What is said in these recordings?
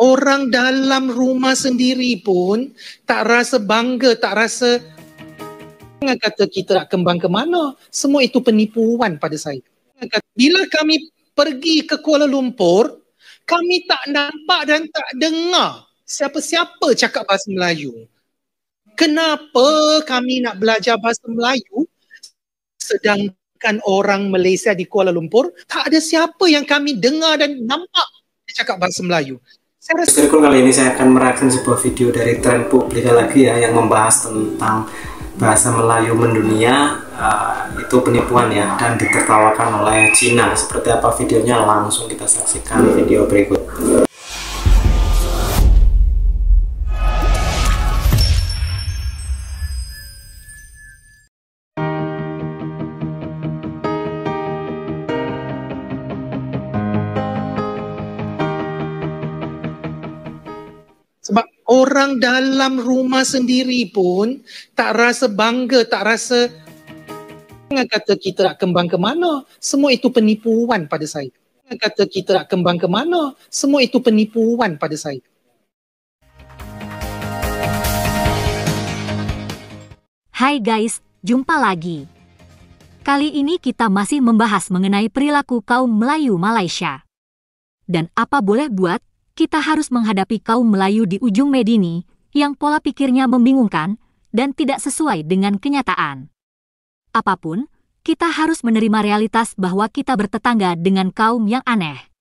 orang dalam rumah sendiri pun tak rasa bangga, tak rasa. Jangan kata kita nak kembang ke mana, semua itu penipuan pada saya. Bila kami pergi ke Kuala Lumpur, kami tak nampak dan tak dengar siapa-siapa cakap bahasa Melayu. Kenapa kami nak belajar bahasa Melayu sedangkan orang Malaysia di Kuala Lumpur tak ada siapa yang kami dengar dan nampak dia cakap bahasa Melayu. Saya rasa kali ini saya akan mereaksi sebuah video dari Tren Publika lagi ya, yang membahas tentang bahasa Melayu mendunia. Itu penipuan ya, dan ditertawakan oleh Cina. Seperti apa videonya, langsung kita saksikan video berikut. sebab orang dalam rumah sendiri pun tak rasa bangga, tak rasa. Jangan kata kita nak kembang ke mana, semua itu penipuan pada saya. Jangan kata kita nak kembang ke mana, semua itu penipuan pada saya. Hai guys, jumpa lagi. Kali ini kita masih membahas mengenai perilaku kaum Melayu Malaysia. Dan apa boleh buat, kita harus menghadapi kaum Melayu di ujung Medini yang pola pikirnya membingungkan dan tidak sesuai dengan kenyataan. Apapun, kita harus menerima realitas bahwa kita bertetangga dengan kaum yang aneh.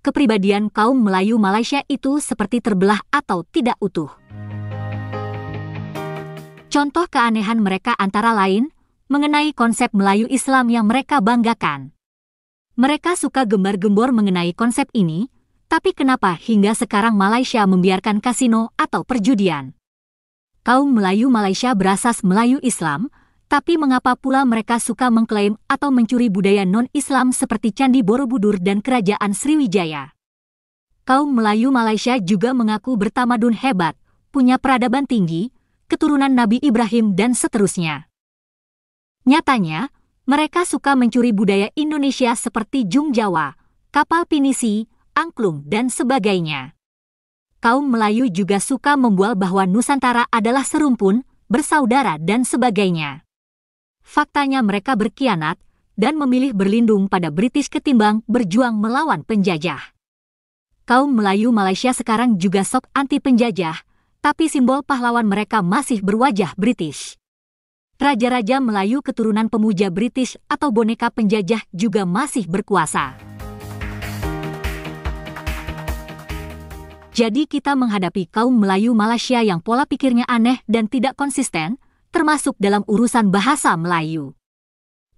Kepribadian kaum Melayu Malaysia itu seperti terbelah atau tidak utuh. Contoh keanehan mereka antara lain mengenai konsep Melayu Islam yang mereka banggakan. Mereka suka gembar-gembor mengenai konsep ini, tapi kenapa hingga sekarang Malaysia membiarkan kasino atau perjudian? Kaum Melayu Malaysia berasas Melayu Islam, tapi mengapa pula mereka suka mengklaim atau mencuri budaya non-Islam seperti Candi Borobudur dan Kerajaan Sriwijaya? Kaum Melayu Malaysia juga mengaku bertamadun hebat, punya peradaban tinggi, keturunan Nabi Ibrahim dan seterusnya. Nyatanya, mereka suka mencuri budaya Indonesia seperti Jung Jawa, kapal pinisi, angklung, dan sebagainya. Kaum Melayu juga suka membual bahwa Nusantara adalah serumpun, bersaudara, dan sebagainya. Faktanya mereka berkhianat dan memilih berlindung pada British ketimbang berjuang melawan penjajah. Kaum Melayu Malaysia sekarang juga sok anti penjajah, tapi simbol pahlawan mereka masih berwajah British. Raja-raja Melayu keturunan pemuja British atau boneka penjajah juga masih berkuasa. Jadi kita menghadapi kaum Melayu Malaysia yang pola pikirnya aneh dan tidak konsisten, termasuk dalam urusan bahasa Melayu.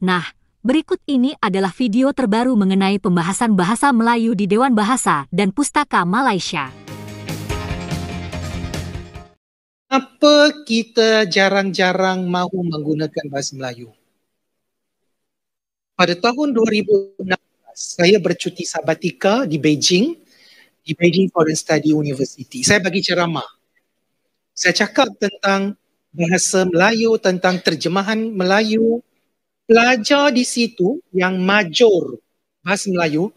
Nah, berikut ini adalah video terbaru mengenai pembahasan bahasa Melayu di Dewan Bahasa dan Pustaka Malaysia. Apa kita jarang-jarang mahu menggunakan bahasa Melayu? Pada tahun 2016, saya bercuti sabatika di Beijing Foreign Study University. Saya bagi ceramah. Saya cakap tentang bahasa Melayu, tentang terjemahan Melayu. Pelajar di situ yang major bahasa Melayu,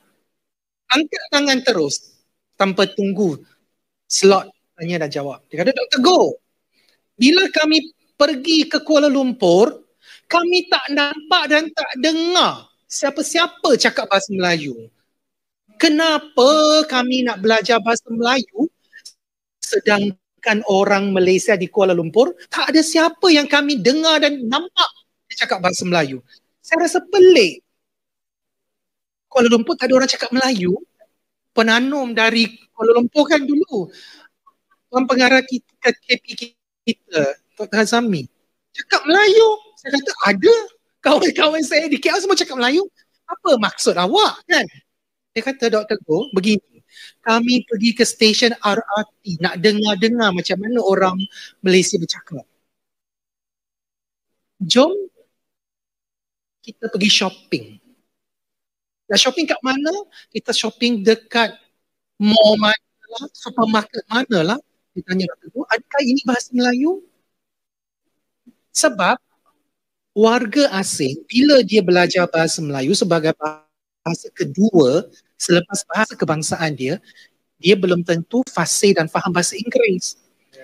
angkat tangan terus tanpa tunggu slot tanya dan jawab. Dia kata, Dr. Go, bila kami pergi ke Kuala Lumpur, kami tak nampak dan tak dengar siapa-siapa cakap bahasa Melayu. Kenapa kami nak belajar bahasa Melayu sedangkan orang Malaysia di Kuala Lumpur tak ada siapa yang kami dengar dan nampak dia cakap bahasa Melayu? Saya rasa pelik. Kuala Lumpur tak ada orang cakap Melayu. Penanum dari Kuala Lumpur kan dulu, Tuan Pengarah kita, KP kita, Dr. Hazami, cakap Melayu. Saya kata ada. Kawan-kawan saya di KL semua cakap Melayu. Apa maksud awak kan? Dia kata, Dr. Go, begini, kami pergi ke stesen RRT nak dengar-dengar macam mana orang Malaysia bercakap. Jom kita pergi shopping. Nak shopping kat mana? Kita shopping dekat mall mana lah, supermarket mana lah. Dia tanya, Dr. Go, adakah ini bahasa Melayu? Sebab warga asing, bila dia belajar bahasa Melayu sebagai bahasa kedua selepas bahasa kebangsaan dia, dia belum tentu fasih dan faham bahasa Inggeris.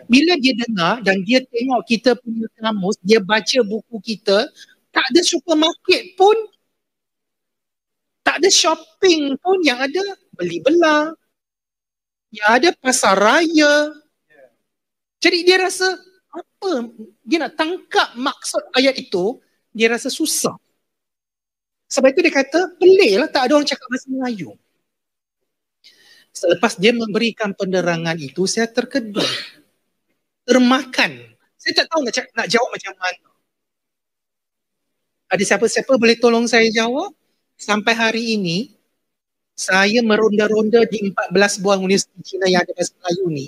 Bila dia dengar dan dia tengok kita punya kamus, dia baca buku kita, tak ada supermarket pun, tak ada shopping pun, yang ada beli belah, yang ada pasar raya. Jadi dia rasa apa, dia nak tangkap maksud ayat itu, dia rasa susah. Sebab itu dia kata, pelik lah tak ada orang cakap bahasa Melayu. Selepas dia memberikan penerangan itu, saya terkejut, termakan. Saya tak tahu nak jawab macam mana. Ada siapa-siapa boleh tolong saya jawab? Sampai hari ini, saya meronda-ronda di 14 buah universiti Cina yang ada bahasa Melayu ni.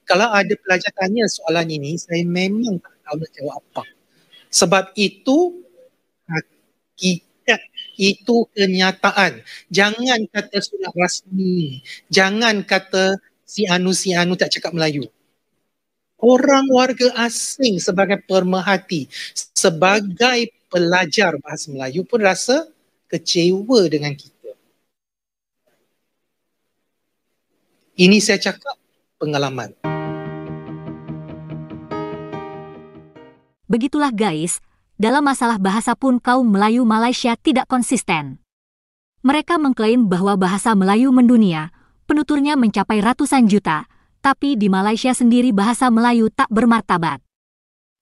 Kalau ada pelajar tanya soalan ini, saya memang tak tahu nak jawab apa. Sebab itu hakikat, itu kenyataan. Jangan kata surat rasmi, jangan kata si anu tak cakap Melayu. Orang warga asing sebagai pemerhati, sebagai pelajar bahasa Melayu pun rasa kecewa dengan kita. Ini saya cakap pengalaman. Begitulah guys, dalam masalah bahasa pun kaum Melayu Malaysia tidak konsisten. Mereka mengklaim bahwa bahasa Melayu mendunia, penuturnya mencapai ratusan juta, tapi di Malaysia sendiri bahasa Melayu tak bermartabat.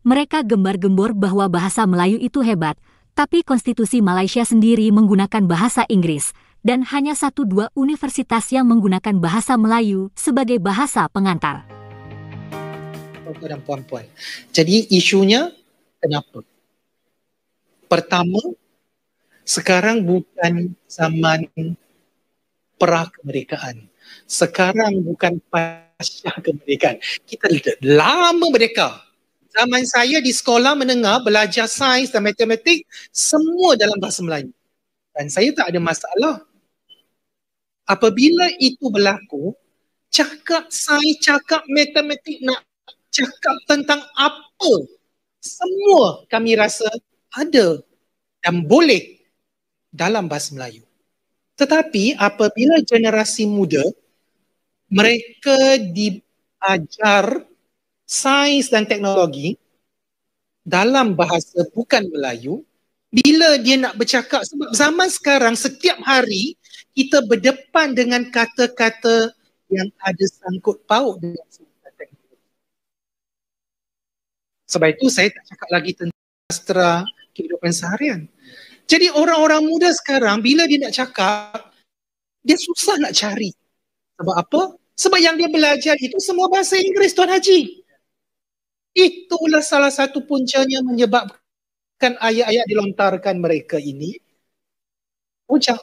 Mereka gembar-gembor bahwa bahasa Melayu itu hebat, tapi konstitusi Malaysia sendiri menggunakan bahasa Inggris, dan hanya 1-2 universitas yang menggunakan bahasa Melayu sebagai bahasa pengantar. Tuan dan puan-puan. Jadi isunya kenapa? Pertama, sekarang bukan zaman pra-kemerdekaan. Sekarang bukan pasca kemerdekaan. Kita lama merdeka. Zaman saya di sekolah menengah belajar sains dan matematik semua dalam bahasa Melayu. Dan saya tak ada masalah. Apabila itu berlaku, cakap sains, cakap matematik, nak cakap tentang apa, semua kami rasa ada dan boleh dalam bahasa Melayu. Tetapi apabila generasi muda, mereka diajar sains dan teknologi dalam bahasa bukan Melayu, bila dia nak bercakap, sebab zaman sekarang setiap hari kita berdepan dengan kata-kata yang ada sangkut paut dengan teknologi. Sebab itu saya tak cakap lagi tentang sastra kehidupan seharian. Jadi orang-orang muda sekarang bila dia nak cakap, dia susah nak cari. Sebab apa? Sebab yang dia belajar itu semua bahasa Inggeris, Tuan Haji. Itulah salah satu puncanya menyebabkan ayat-ayat dilontarkan mereka ini hujah.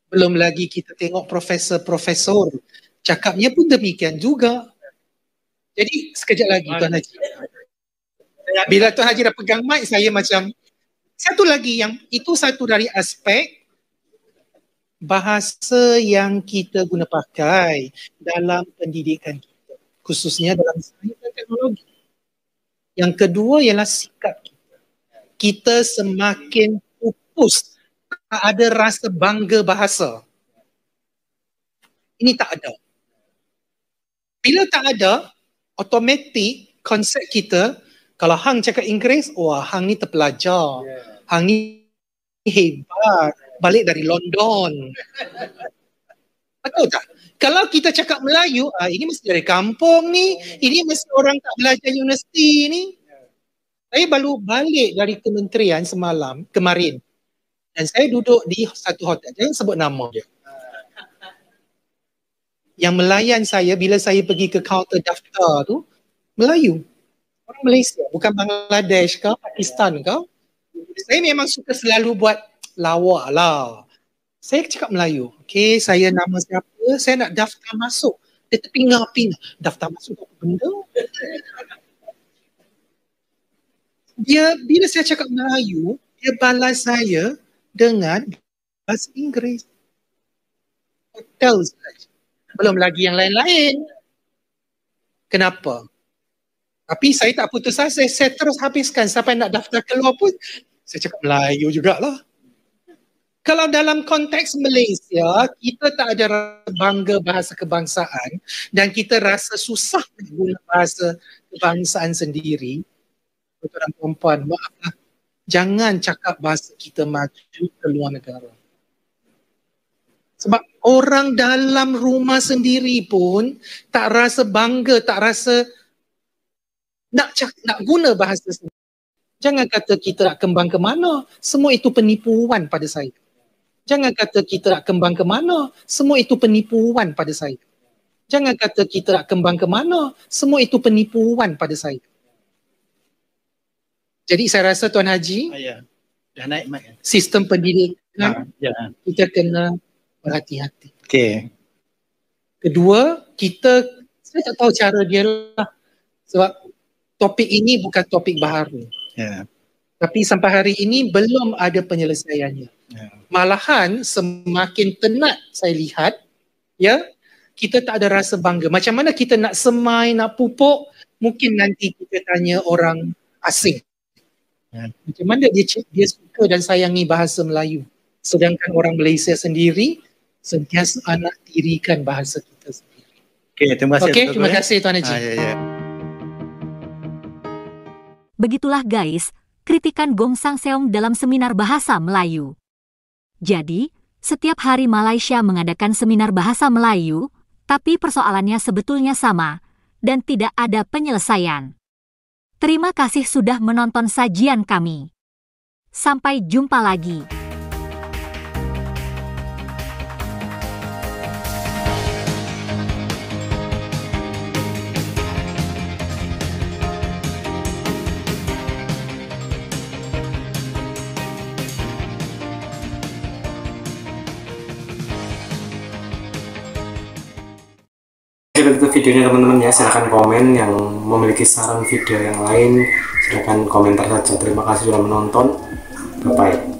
Belum lagi kita tengok profesor-profesor cakapnya pun demikian juga. Jadi sekejap lagi Tuan Haji. Bila Tuan Haji dah pegang mic, saya macam satu lagi yang itu satu dari aspek bahasa yang kita guna pakai dalam pendidikan kita, khususnya dalam sains dan teknologi. Yang kedua ialah sikap kita. Kita semakin pupus, tak ada rasa bangga bahasa. Ini tak ada. Bila tak ada, automatik konsep kita, kalau hang cakap Inggeris, wah hang ni terpelajar. Hang ni hebat, balik dari London. Betul tak? Kalau kita cakap Melayu, ini mesti dari kampung ni, ini mesti orang tak belajar universiti ni. Saya baru balik dari kementerian kemarin. Dan saya duduk di satu hotel, jangan sebut nama dia. Yang melayan saya bila saya pergi ke kaunter daftar tu, Melayu. Orang Malaysia, bukan Bangladesh ke, Pakistan ke. Saya memang suka selalu buat lawak lah. Saya cakap Melayu. Okey, saya nama siapa, saya nak daftar masuk. Dia terpinga-pinga. Daftar masuk apa benda? Dia, bila saya cakap Melayu, dia balas saya dengan bahasa Inggeris. Hotel saja. Belum lagi yang lain-lain. Kenapa? Tapi saya tak putus asa, saya terus habiskan sampai nak daftar keluar pun saya cakap Melayu jugalah. Kalau dalam konteks Malaysia, kita tak ada rasa bangga bahasa kebangsaan dan kita rasa susah guna bahasa kebangsaan sendiri. Tuan-tuan dan puan-puan, maaflah, jangan cakap bahasa kita maju ke luar negara. Sebab orang dalam rumah sendiri pun tak rasa bangga, tak rasa nak guna bahasa sendiri. Jangan kata kita nak kembang ke mana, semua itu penipuan pada saya. Jangan kata kita nak kembang ke mana, semua itu penipuan pada saya. Jangan kata kita nak kembang ke mana, semua itu penipuan pada saya. Jadi saya rasa Tuan Haji, Ya, dah naik mic. sistem pendidikan Ya. kita kena berhati-hati. Okey. Kedua, saya tak tahu cara dia lah. Sebab topik ini bukan topik baharu. Ya. Tapi sampai hari ini belum ada penyelesaiannya. Ya. Malahan semakin tenat saya lihat, ya, kita tak ada rasa bangga. Macam mana kita nak semai, nak pupuk, mungkin nanti kita tanya orang asing. Ya. Macam mana dia suka dan sayangi bahasa Melayu. Sedangkan orang Malaysia sendiri sentiasa anak tirikan bahasa kita sendiri. Okey, terima kasih. Okey, terima kasih Tuan Haji. Ya. Begitulah guys, kritikan Gong Sang Seong dalam seminar bahasa Melayu. Jadi, setiap hari Malaysia mengadakan seminar bahasa Melayu, tapi persoalannya sebetulnya sama dan tidak ada penyelesaian. Terima kasih sudah menonton sajian kami. Sampai jumpa lagi. Jika itu videonya teman-teman ya, silahkan komen. Yang memiliki saran video yang lain silahkan komentar saja. Terima kasih sudah menonton. Bye bye.